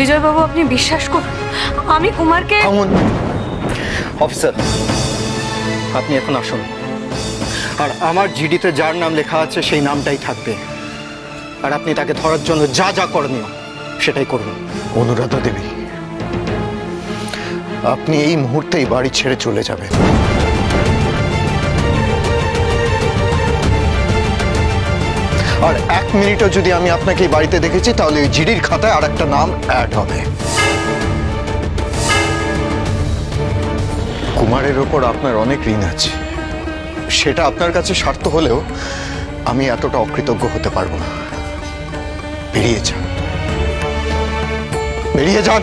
বিজয়বাবু, আপনি বিশ্বাস করুন, আমি কুমারকে। থামুন অফিসার, আপনি এখন আসুন। আর আমার জিডিতে যার নাম লেখা আছে সেই নামটাই থাকবে। আর আপনি তাকে ধরার জন্য যা যা করণীয় সেটাই করবেন। অনুরাধা দেবী, আপনি এই মুহূর্তেই বাড়ি ছেড়ে চলে যাবেন। আর 1 মিনিটও যদি আমি আপনাকে এই বাড়িতে দেখেছি তাহলে ওই জিডির খাতায় আর একটা নাম অ্যাড হবে। কুমারের ওপর আপনার অনেক ঋণ আছে, সেটা আপনার কাছে স্বার্থ হলেও আমি এতটা অকৃতজ্ঞ হতে পারবো না। বেরিয়ে যান, বেরিয়ে যান।